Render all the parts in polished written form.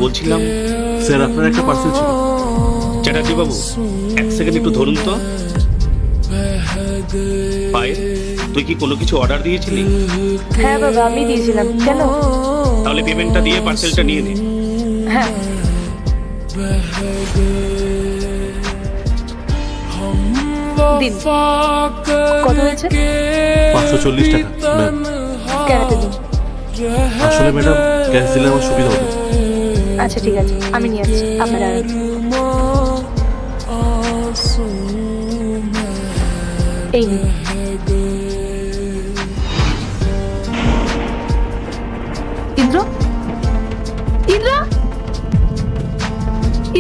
বলছিলাম স্যার আপনার একটা পার্সেল ছিল। চ্যাটার্জি বাবু, এক সেকেন্ড একটু ধরুন তো। পায়েল, তুই কি কোনো কিছু অর্ডার দিয়েছিলি? হ্যাঁ বাবা, আমি দিয়েছিলাম। কেন? তাহলে পেমেন্টটা দিয়ে পার্সেলটা নিয়ে নে। হ্যাঁ। দিন। কত হয়েছে? 540 টাকা ম্যাম। স্ক্যানারটা দিন। আসলে ম্যাডাম ক্যাশ দিলে আমার সুবিধা হতো। আচ্ছা ঠিক আছে, আমি নিয়ে আসছি। আপনারা এই নিন। ইন্দ্র, ইন্দ্র,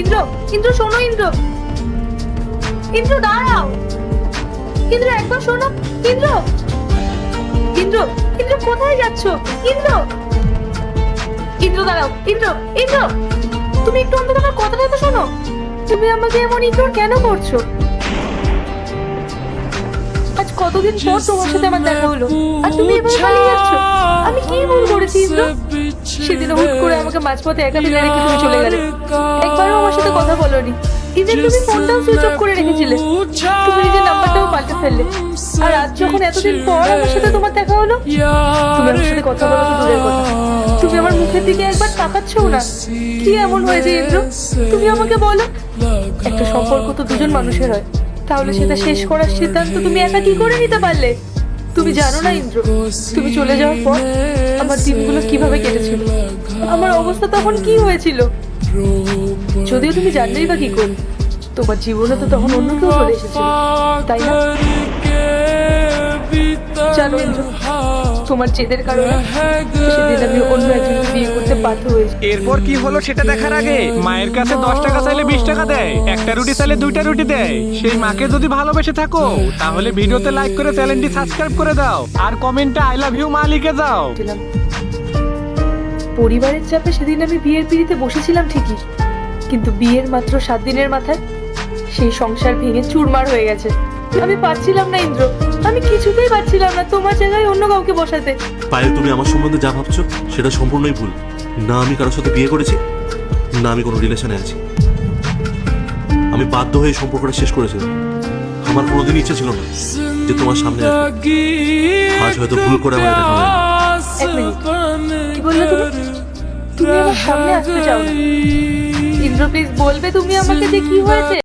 ইন্দ্র, ইন্দ্র শোনো। ইন্দ্র, ইন্দ্র দাঁড়াও। ইন্দ্র একবার শোনো। ইন্দ্র, ইন্দ্র, ইন্দ্র কোথায় যাচ্ছ? ইন্দ্র, ইন্দ্র দাঁড়াও। ইন্দ্র, ইন্দ্র, তুমি একটু অন্তত আমার কথাটা তো শোনো। তুমি আমাকে এমন ইগনোর কেন করছো? আজ কতদিন পর তোমার সাথে আমার দেখা হলো, আর তুমি এভাবে পালিয়ে যাচ্ছ। আমি কি ভুল করেছি ইন্দ্র? সেদিন হুট করে আমাকে মাঝপথে একা ফেলে রেখে তুমি চলে গেলে। একবারও আমার সাথে কথা বলোনি। ইভেন তুমি ফোনটাও সুইচ অফ করে রেখেছিলে। তুমি নিজের নাম্বারটাও পাল্টে ফেললে। আর আজ যখন এতদিন পর আমার সাথে তোমার দেখা হলো, তুমি আমার সাথে কথা বলো তো দূরের কথা, তুমি আমার মুখের দিকে একবার তাকাচ্ছও না। কি এমন হয়েছে ইন্দ্র? তুমি আমাকে বলো। একটা সম্পর্ক তো দুজন মানুষের হয়, তাহলে সেটা শেষ করার সিদ্ধান্ত তুমি একা কি করে নিতে পারলে? তুমি জানো না ইন্দ্র, তুমি চলে যাওয়ার পর আমার দিনগুলো কিভাবে কেটেছিল, আমার অবস্থা তখন কি হয়েছিল। যদিও তুমি জানলেই বা কি করে, তোমার জীবনে তো তখন অন্য কেউ চলে এসেছিল, তাই না? জানো ইন্দ্র, তোমার জেদের কারণে সেদিন আমি অন্য একজনকে বিয়ে করতে বাধ্য হয়েছি। এরপর কি হলো সেটা দেখার আগে মায়ের কাছে 10 টাকা চাইলে 20 টাকা দেয়, একটা রুটি চাইলে 2টা রুটি দেয়। সেই মাকে যদি ভালোবেসে থাকো তাহলে ভিডিওতে লাইক করে চ্যানেলটি সাবস্ক্রাইব করে দাও, আর কমেন্টে আই লাভ ইউ মা লিখে দাও। পরিবারের চাপে সেদিন আমি বিয়ের পিড়িতে বসেছিলাম ঠিকই, কিন্তু বিয়ের মাত্র 7 দিনের মাথায় সেই সংসার ভেঙে চুরমার হয়ে গেছে। আমি পারছিলাম না ইন্দ্র, আমি কিছুতেই পারছিলাম না তোমার জায়গায় অন্য কাউকে বসাতে। পায়েল, তুমি আমার সম্বন্ধে যা ভাবছো সেটা সম্পূর্ণই ভুল। না আমি কারোর সাথে বিয়ে করেছি, না আমি কোনো রিলেশনে আছি। আমি বাধ্য হয়ে সম্পর্কটা শেষ করেছিলাম। আমার কোনোদিন ইচ্ছা ছিল না যে তোমার সামনে আসবো। আজ হয়তো ভুল করে আমার দেখা হয়। এক মিনিট, কি বললে তুমি? তুমি আমার সামনে আসতে চাও না? ইন্দ্র প্লিজ বলবে তুমি আমাকে যে কি হয়েছে?